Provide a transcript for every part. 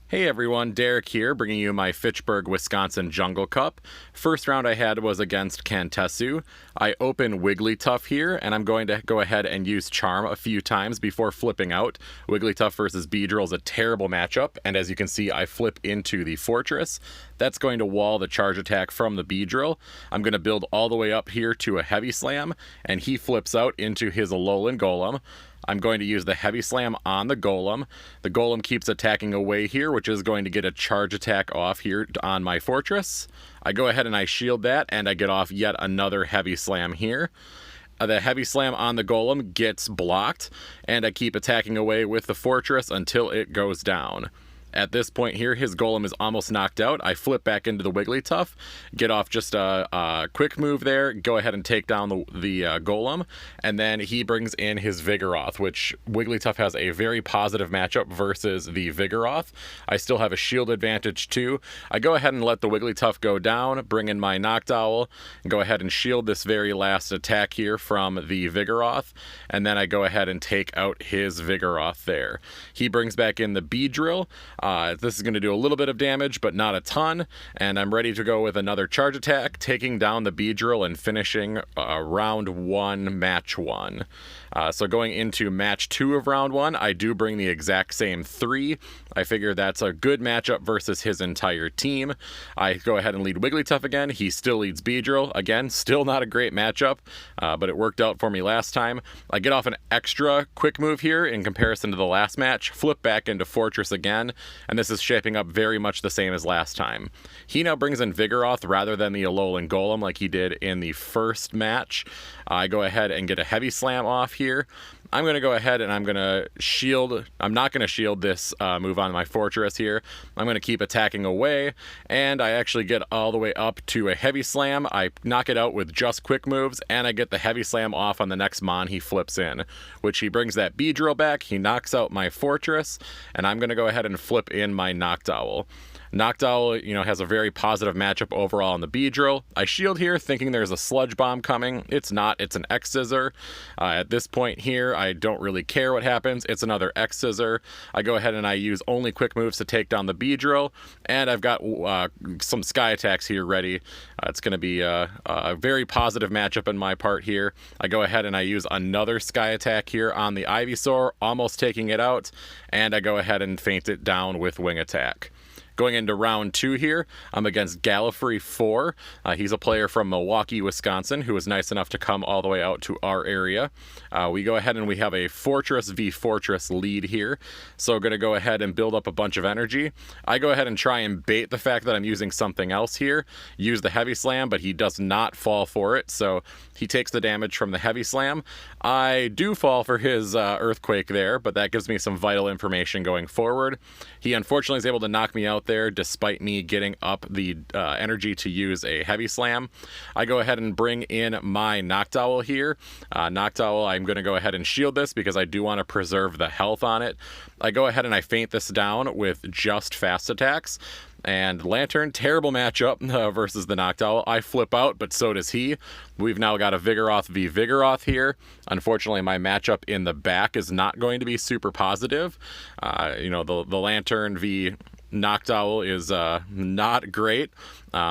Hey everyone, Derek here, bringing you my Fitchburg, Wisconsin Jungle Cup. First round I had was against Kantesu. I open Wigglytuff here, and I'm going to go ahead and use Charm a few times before flipping out. Wigglytuff versus Beedrill is a terrible matchup, and as you can see, I flip into the Fortress. That's going to wall the charge attack from the Beedrill. I'm going to build all the way up here to a Heavy Slam, and he flips out into his Alolan Golem. I'm going to use the Heavy Slam on the Golem. The Golem keeps attacking away here, which is going to get a charge attack off here on my Fortress. I go ahead and I shield that, and I get off yet another Heavy Slam here. The Heavy Slam on the Golem gets blocked, and I keep attacking away with the Fortress until it goes down. At this point here, his Golem is almost knocked out. I flip back into the Wigglytuff, get off just a quick move there, go ahead and take down the Golem, and then he brings in his Vigoroth, which Wigglytuff has a very positive matchup versus the Vigoroth. I still have a shield advantage too. I go ahead and let the Wigglytuff go down, bring in my Noctowl, and go ahead and shield this very last attack here from the Vigoroth, and then I go ahead and take out his Vigoroth there. He brings back in the Beedrill. This is going to do a little bit of damage, but not a ton, and I'm ready to go with another charge attack, taking down the Beedrill and finishing round 1, match 1. So going into match 2 of round 1, I do bring the exact same 3. I figure that's a good matchup versus his entire team. I go ahead and lead Wigglytuff again. He still leads Beedrill. Again, still not a great matchup, but it worked out for me last time. I get off an extra quick move here in comparison to the last match, flip back into Fortress again, and this is shaping up very much the same as last time. He now brings in Vigoroth rather than the Alolan Golem like he did in the first match. I go ahead and get a Heavy Slam off here. I'm going to go ahead and I'm going to shield. I'm not going to shield this move on my Fortress here. I'm going to keep attacking away, and I actually get all the way up to a Heavy Slam. I knock it out with just quick moves, and I get the Heavy Slam off on the next Mon he flips in, which he brings that Beedrill back. He knocks out my Fortress, and I'm going to go ahead and flip in my Noctowl. Noctowl, has a very positive matchup overall on the Beedrill. I shield here thinking there's a Sludge Bomb coming. It's not. It's an X-Scissor. At this point here, I don't really care what happens. It's another X-Scissor. I go ahead and I use only quick moves to take down the Beedrill, and I've got some Sky Attacks here ready. It's going to be a very positive matchup in my part here. I go ahead and I use another Sky Attack here on the Ivysaur, almost taking it out, and I go ahead and feint it down with Wing Attack. Going into round 2 here, I'm against Gallifrey 4. He's a player from Milwaukee, Wisconsin, who was nice enough to come all the way out to our area. We go ahead and we have a Fortress v Fortress lead here. So we're going to go ahead and build up a bunch of energy. I go ahead and try and bait the fact that I'm using something else here. Use the Heavy Slam, but he does not fall for it. So he takes the damage from the Heavy Slam. I do fall for his Earthquake there, but that gives me some vital information going forward. He unfortunately is able to knock me out there despite me getting up the energy to use a Heavy Slam. I go ahead and bring in my Noctowl here. Noctowl, I'm going to go ahead and shield this because I do want to preserve the health on it. I go ahead and I feint this down with just fast attacks. And Lantern, terrible matchup versus the Noctowl. I flip out, but so does he. We've now got a Vigoroth v Vigoroth here. Unfortunately, my matchup in the back is not going to be super positive. The Lantern v Noctowl is not great.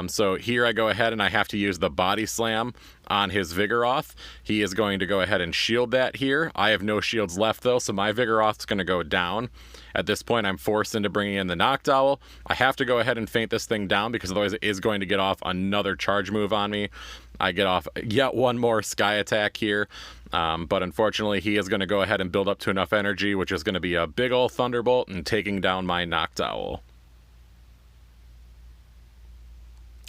So here I go ahead and I have to use the Body Slam on his Vigoroth. He is going to go ahead and shield that here. I have no shields left though, so my Vigoroth's going to go down. At this point, I'm forced into bringing in the Noctowl. I have to go ahead and feint this thing down because otherwise it is going to get off another charge move on me. I get off yet one more Sky Attack here, but unfortunately he is going to go ahead and build up to enough energy, which is going to be a big ol' Thunderbolt and taking down my Noctowl.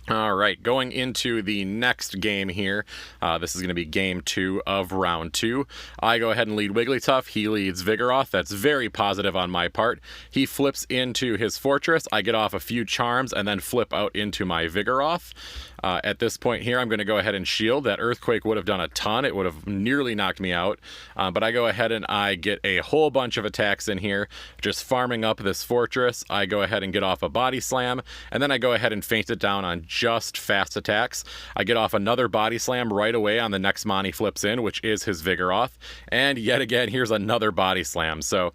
All right, going into the next game here, this is going to be game 2 of round 2. I go ahead and lead Wigglytuff. He leads Vigoroth. That's very positive on my part. He flips into his Fortress. I get off a few charms and then flip out into my Vigoroth. At this point here, I'm going to go ahead and shield. That Earthquake would have done a ton. It would have nearly knocked me out. But I go ahead and I get a whole bunch of attacks in here, just farming up this Fortress. I go ahead and get off a Body Slam, and then I go ahead and feint it down on just fast attacks. I get off another body slam right away on the next mon he flips in, which is his Vigoroth. And yet again, here's another body slam. So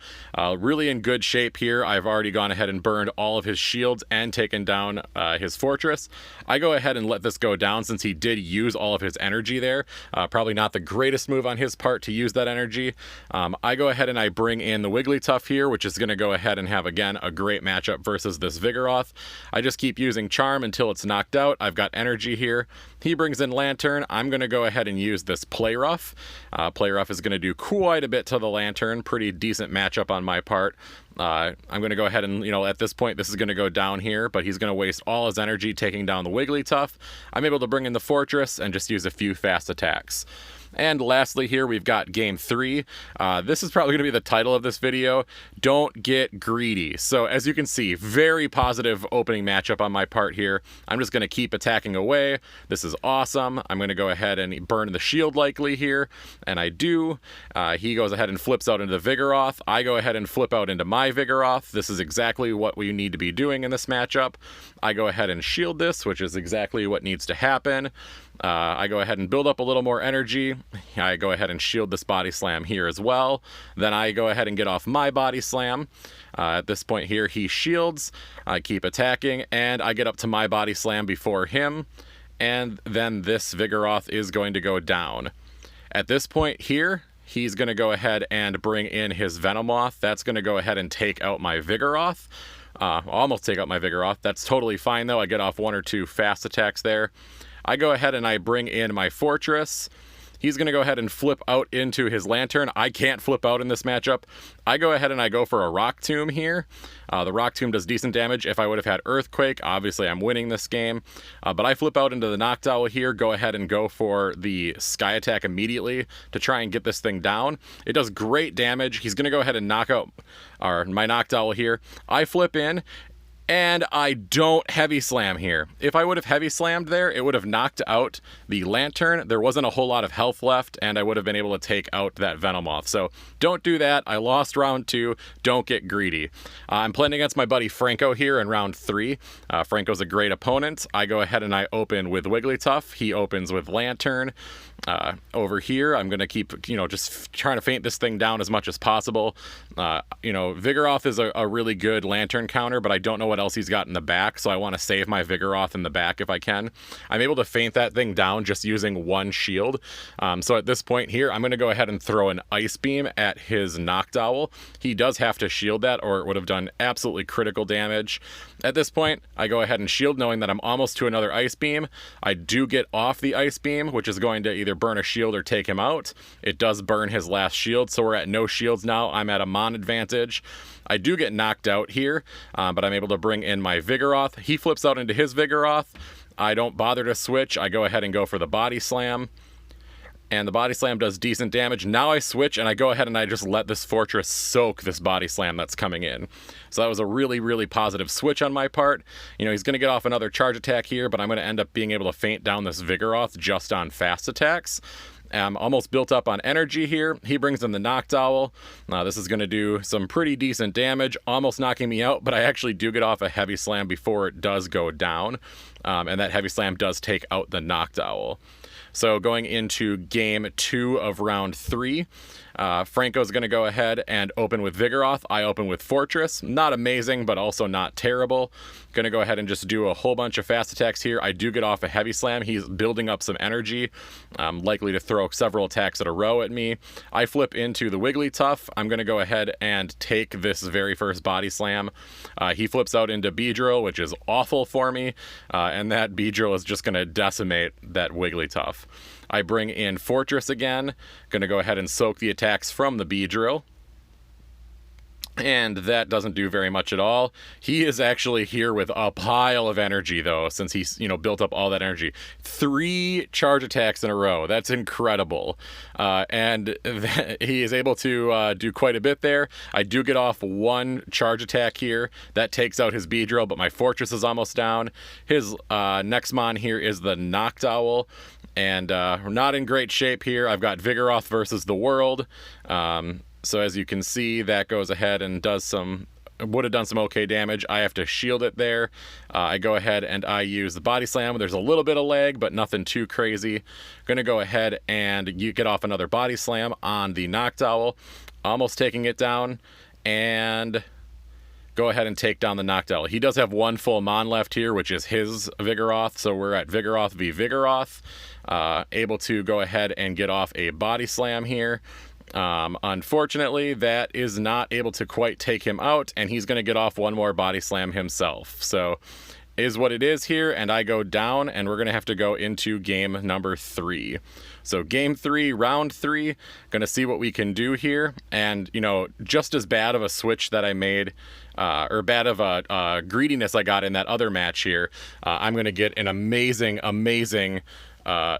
really in good shape here. I've already gone ahead and burned all of his shields and taken down his fortress. I go ahead and let this go down since he did use all of his energy there. Probably not the greatest move on his part to use that energy. I go ahead and I bring in the Wigglytuff here, which is going to go ahead and have, again, a great matchup versus this Vigoroth. I just keep using Charm until it's knocked out. I've got energy here. He brings in Lantern. I'm going to go ahead and use this Play Rough. Play Rough is going to do quite a bit to the Lantern. Pretty decent matchup on my part. I'm going to go ahead and, at this point, this is going to go down here, but he's going to waste all his energy taking down the Wigglytuff. I'm able to bring in the Fortress and just use a few fast attacks. And lastly here, we've got game 3. This is probably going to be the title of this video. Don't get greedy. So as you can see, very positive opening matchup on my part here. I'm just going to keep attacking away. This is awesome. I'm going to go ahead and burn the shield likely here. And I do. He goes ahead and flips out into the Vigoroth. I go ahead and flip out into my Vigoroth. This is exactly what we need to be doing in this matchup. I go ahead and shield this, which is exactly what needs to happen. I go ahead and build up a little more energy. I go ahead and shield this body slam here as well. Then I go ahead and get off my body slam. At this point here, he shields. I keep attacking, and I get up to my body slam before him. And then this Vigoroth is going to go down. At this point here, he's going to go ahead and bring in his Venomoth. That's going to go ahead and take out my Vigoroth. Almost take out my Vigoroth. That's totally fine, though. I get off 1 or 2 fast attacks there. I go ahead and I bring in my Fortress. He's going to go ahead and flip out into his Lantern. I can't flip out in this matchup. I go ahead and I go for a Rock Tomb here. The Rock Tomb does decent damage. If I would have had Earthquake, obviously I'm winning this game. But I flip out into the Noctowl here, go ahead and go for the Sky Attack immediately to try and get this thing down. It does great damage. He's going to go ahead and knock out my Noctowl here. I flip in, and I don't heavy slam here. If I would have heavy slammed there, it would have knocked out the Lantern. There wasn't a whole lot of health left, and I would have been able to take out that Venomoth. So don't do that. I lost round 2. Don't get greedy. I'm playing against my buddy Franco here in round 3. Franco's a great opponent. I go ahead and I open with Wigglytuff. He opens with Lantern. Over here, I'm going to keep, just trying to feint this thing down as much as possible. Vigoroth is a really good Lantern counter, but I don't know what else he's got in the back, so I want to save my Vigoroth in the back if I can. I'm able to feint that thing down just using 1 shield. So at this point here, I'm going to go ahead and throw an Ice Beam at his Noctowl. He does have to shield that, or it would have done absolutely critical damage. At this point, I go ahead and shield, knowing that I'm almost to another Ice Beam. I do get off the Ice Beam, which is going to either burn a shield or take him out. It does burn his last shield, so we're at no shields now. I'm at a Mon advantage. I do get knocked out here, but I'm able to bring in my Vigoroth. He flips out into his Vigoroth. I don't bother to switch. I go ahead and go for the Body Slam. And the Body Slam does decent damage. Now I switch, and I go ahead and I just let this Fortress soak this Body Slam that's coming in. So that was a really, really positive switch on my part. He's going to get off another charge attack here, but I'm going to end up being able to feint down this Vigoroth just on fast attacks. I'm almost built up on energy here. He brings in the Noctowl. This is going to do some pretty decent damage, almost knocking me out, but I actually do get off a Heavy Slam before it does go down. And that Heavy Slam does take out the Noctowl. So going into game 2 of round 3, Franco's going to go ahead and open with Vigoroth. I open with Fortress. Not amazing, but also not terrible. Going to go ahead and just do a whole bunch of fast attacks here. I do get off a Heavy Slam. He's building up some energy, likely to throw several attacks in a row at me. I flip into the Wigglytuff. I'm going to go ahead and take this very first Body Slam. He flips out into Beedrill, which is awful for me, and that Beedrill is just going to decimate that Wigglytuff. I bring in Fortress again. Going to go ahead and soak the attacks from the Beedrill. And that doesn't do very much at all. He is actually here with a pile of energy, though, since he's, built up all that energy. 3 charge attacks in a row. That's incredible. And he is able to do quite a bit there. I do get off 1 charge attack here. That takes out his Beedrill, but my Fortress is almost down. His next mon here is the Noctowl. And we're not in great shape here. I've got Vigoroth versus the world. So as you can see, that goes ahead and does some would have done some okay damage. I have to shield it there. I go ahead and I use the body slam. There's a little bit of lag, but nothing too crazy. Gonna go ahead and you get off another body slam on the Noctowl, almost taking it down, and go ahead and take down the Noctowl. He does have one full Mon left here, which is his Vigoroth, so we're at Vigoroth v Vigoroth. Able to go ahead and get off a body slam here. Unfortunately, that is not able to quite take him out, and he's going to get off one more body slam himself. So, is what it is here, and I go down, and we're going to have to go into game number 3. So game 3, round 3, going to see what we can do here, and, you know, just as bad of a switch that I made, or bad of a greediness I got in that other match here, I'm going to get an amazing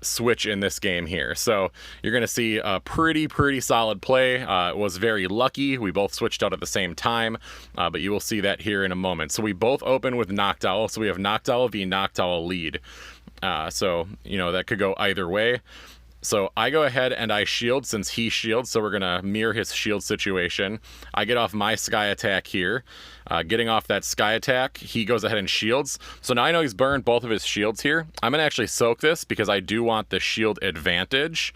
switch in this game here. So you're going to see a pretty solid play. It was very lucky. We both switched out at the same time, but you will see that here in a moment. So we both open with Noctowl. So we have Noctowl v Noctowl lead. So, you know, that could go either way. So I go ahead and I shield since he shields, so we're going to mirror his shield situation. I get off my Sky Attack here. Getting off that Sky Attack, he goes ahead and shields. So now I know he's burned both of his shields here. I'm going to actually soak this because I do want the shield advantage.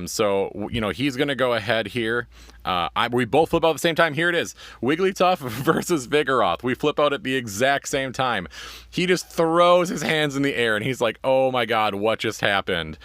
So, you know, he's going to go ahead here. We both flip out at the same time. Here it is. Wigglytuff versus Vigoroth. We flip out at the exact same time. He just throws his hands in the air and he's like, oh my God, what just happened?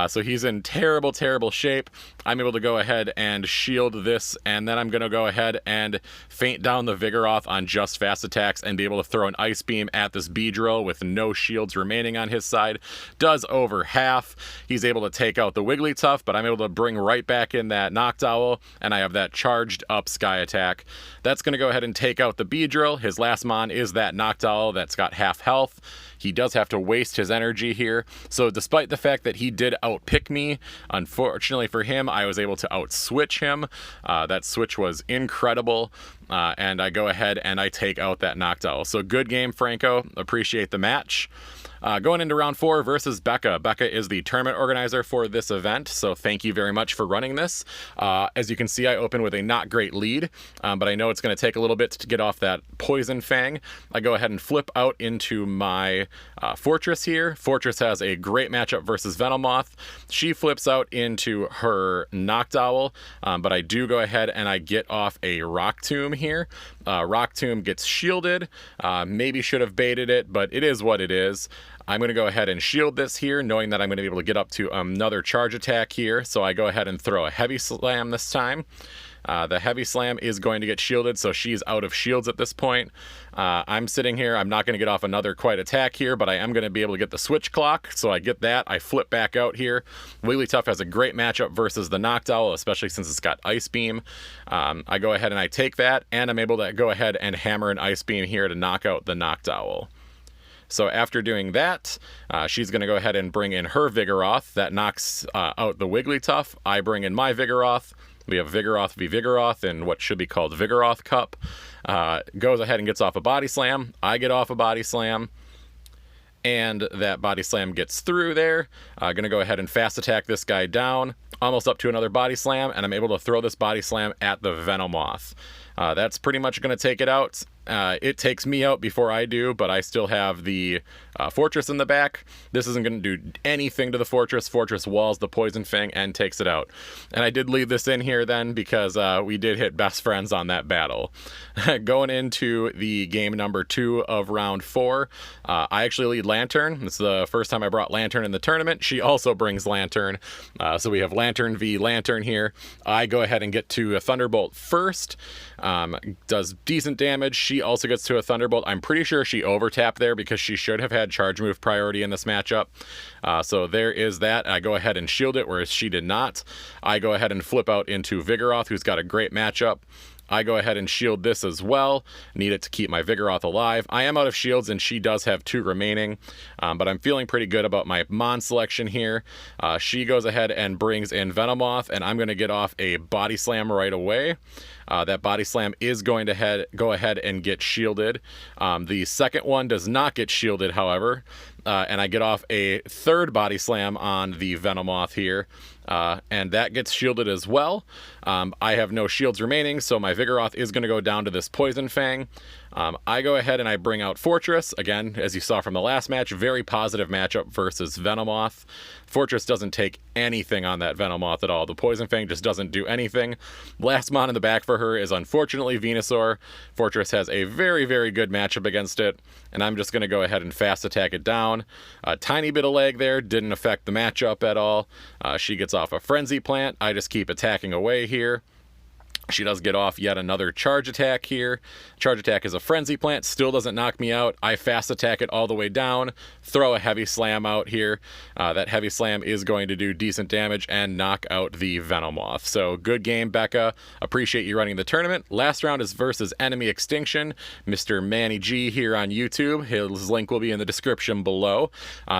So he's in terrible shape. I'm able to go ahead and shield this, and then I'm going to go ahead and feint down the Vigoroth on just fast attacks and be able to throw an Ice Beam at this Beedrill with no shields remaining on his side. Does over half. He's able to take out the Wigglytuff, but I'm able to bring right back in that Noctowl, and I have that charged up Sky Attack. That's going to go ahead and take out the Beedrill. His last Mon is that Noctowl that's got half health. He does have to waste his energy here. So despite the fact that he did outpick me, unfortunately for him, I was able to outswitch him. That switch was incredible. And I go ahead and I take out that Noctowl. So good game, Franco. Appreciate the match. Going into round 4 versus Becca. Becca is the tournament organizer for this event, so thank you very much for running this. As you can see, I open with a not great lead, but I know it's going to take a little bit to get off that Poison Fang. I go ahead and flip out into my Fortress here. Fortress has a great matchup versus Venomoth. She flips out into her Noctowl, but I do go ahead and I get off a Rock Tomb here. Rock Tomb gets shielded. Maybe should have baited it, but it is what it is. I'm going to go ahead and shield this here, knowing that I'm going to be able to get up to another charge attack here. So I go ahead and throw a Heavy Slam this time. The Heavy Slam is going to get shielded, so she's out of shields at this point. I'm sitting here. I'm not going to get off another quite attack here, but I am going to be able to get the Switch Clock. So I get that. I flip back out here. Wigglytuff has a great matchup versus the Noctowl, especially since it's got Ice Beam. I go ahead and I take that, and I'm able to go ahead and hammer an Ice Beam here to knock out the Noctowl. So after doing that, she's going to go ahead and bring in her Vigoroth. That knocks out the Wigglytuff. I bring in my Vigoroth. We have Vigoroth v Vigoroth in what should be called Vigoroth Cup. Goes ahead and gets off a Body Slam. I get off a Body Slam. And that Body Slam gets through there. Going to go ahead and fast attack this guy down. Almost up to another Body Slam. And I'm able to throw this Body Slam at the Venomoth. That's pretty much going to take it out. It takes me out before I do, but I still have the Fortress in the back. This isn't going to do anything to the Fortress. Fortress walls the Poison Fang and takes it out. And I did leave this in here then because we did hit best friends on that battle. Going into the game number 2 of round 4, I actually lead Lantern. It's the first time I brought Lantern in the tournament. She also brings Lantern. So we have Lantern v Lantern here. I go ahead and get to a Thunderbolt first. Does decent damage. She also gets to a Thunderbolt. I'm pretty sure she overtapped there because she should have had charge move priority in this matchup. So there is that. I go ahead and shield it, whereas she did not. I go ahead and flip out into Vigoroth, who's got a great matchup. I go ahead and shield this as well. Need it to keep my Vigoroth alive. I am out of shields, and she does have 2 remaining, but I'm feeling pretty good about my Mon selection here. She goes ahead and brings in Venomoth, and I'm going to get off a Body Slam right away. That Body Slam is going to go ahead and get shielded. The second one does not get shielded, however, and I get off a third Body Slam on the Venomoth here. and that gets shielded as well. I have no shields remaining, so my Vigoroth is going to go down to this Poison Fang. I go ahead and I bring out Fortress. Again, as you saw from the last match, very positive matchup versus Venomoth. Fortress doesn't take anything on that Venomoth at all. The Poison Fang just doesn't do anything. Last mon in the back for her is unfortunately Venusaur. Fortress has a very, very good matchup against it, and I'm just going to go ahead and fast attack it down. A tiny bit of lag there, didn't affect the matchup at all. She gets off a Frenzy Plant. I just keep attacking away here. She does get off yet another charge attack here. Charge attack is a Frenzy Plant, still doesn't knock me out. I fast attack it all the way down, throw a Heavy Slam out here. That Heavy Slam is going to do decent damage and knock out the Venomoth. So good game, Becca. Appreciate you running the tournament. Last round is versus Enemy Extinction, Mr. Manny G here on YouTube. His link will be in the description below.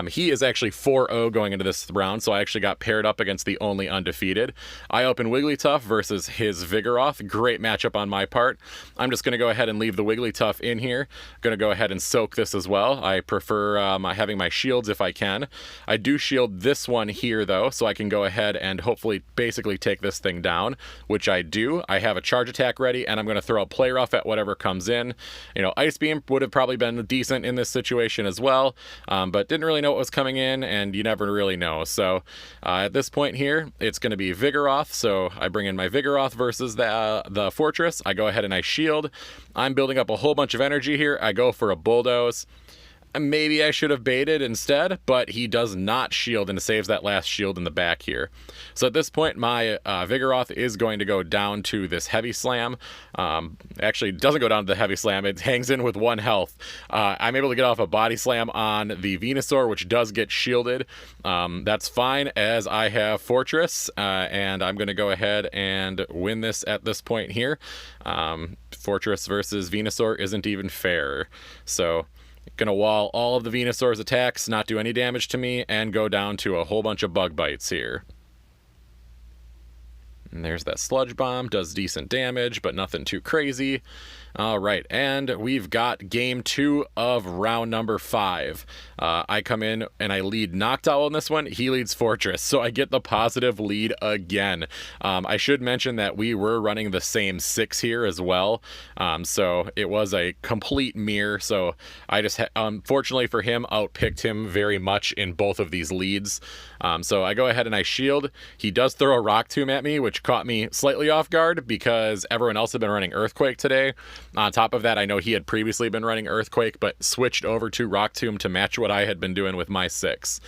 He is actually 4-0 going into this round, so I actually got paired up against the only undefeated. I open Wigglytuff versus his Vigoroth. Great matchup on my part. I'm just going to go ahead and leave the Wigglytuff in here. Going to go ahead and soak this as well. I prefer having my shields if I can. I do shield this one here though, so I can go ahead and hopefully basically take this thing down, which I do. I have a charge attack ready, and I'm going to throw a Play Rough at whatever comes in. You know, Ice Beam would have probably been decent in this situation as well, but didn't really know what was coming in, and you never really know. So at this point here, it's going to be Vigoroth, so I bring in my Vigoroth versus the Fortress. I go ahead and I shield. I'm building up a whole bunch of energy here. I go for a Bulldoze. Maybe I should have baited instead, but he does not shield and saves that last shield in the back here. So at this point, my Vigoroth is going to go down to this Heavy Slam. Actually, it doesn't go down to the Heavy Slam. It hangs in with 1 health. I'm able to get off a Body Slam on the Venusaur, which does get shielded. That's fine, as I have Fortress, and I'm going to go ahead and win this at this point here. Fortress versus Venusaur isn't even fair. So gonna wall all of the Venusaur's attacks, not do any damage to me, and go down to a whole bunch of Bug Bites here. And there's that Sludge Bomb, does decent damage, but nothing too crazy. All right, and we've got game 2 of round number 5. I come in and I lead Noctowl in this one. He leads Fortress, so I get the positive lead again. I should mention that we were running the same 6 here as well, so it was a complete mirror. So I just, unfortunately for him, outpicked him very much in both of these leads. So I go ahead and I shield. He does throw a Rock Tomb at me, which caught me slightly off guard because everyone else had been running Earthquake today. On top of that, I know he had previously been running Earthquake, but switched over to Rock Tomb to match what I had been doing with my 6.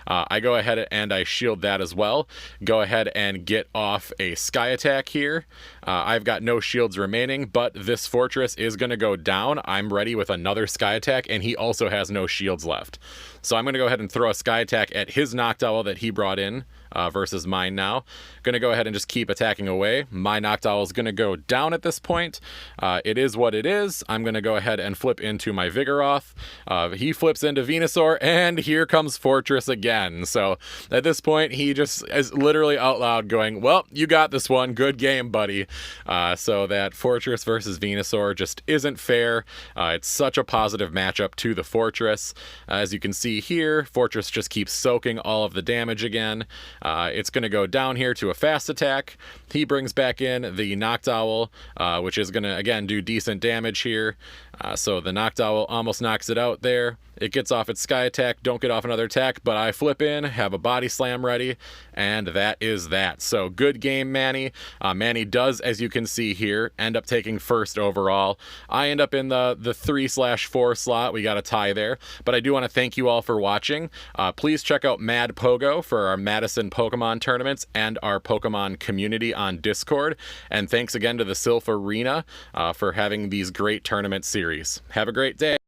I go ahead and I shield that as well. Go ahead and get off a Sky Attack here. I've got no shields remaining, but this Fortress is going to go down. I'm ready with another Sky Attack, and he also has no shields left. So I'm going to go ahead and throw a Sky Attack at his Noctowl that he brought in versus mine now. Going to go ahead and just keep attacking away. My Noctowl is going to go down at this point. It is what it is. I'm going to go ahead and flip into my Vigoroth. He flips into Venusaur, and here comes Fortress again. So at this point, he just is literally out loud going, well, you got this one. Good game, buddy. So that Fortress versus Venusaur just isn't fair. It's such a positive matchup to the Fortress. As you can see here, Fortress just keeps soaking all of the damage again. It's going to go down here to a fast attack. He brings back in the Noctowl, which is going to, again, do decent damage here. So the Noctowl almost knocks it out there. It gets off its Sky Attack, don't get off another attack, but I flip in, have a Body Slam ready, and that is that. So good game, Manny. Manny does, as you can see here, end up taking first overall. I end up in the 3/4 slot. We got a tie there, but I do want to thank you all for watching. Please check out Mad Pogo for our Madison Pokemon tournaments and our Pokemon community on Discord. And thanks again to the Silph Arena for having these great tournament series. Have a great day.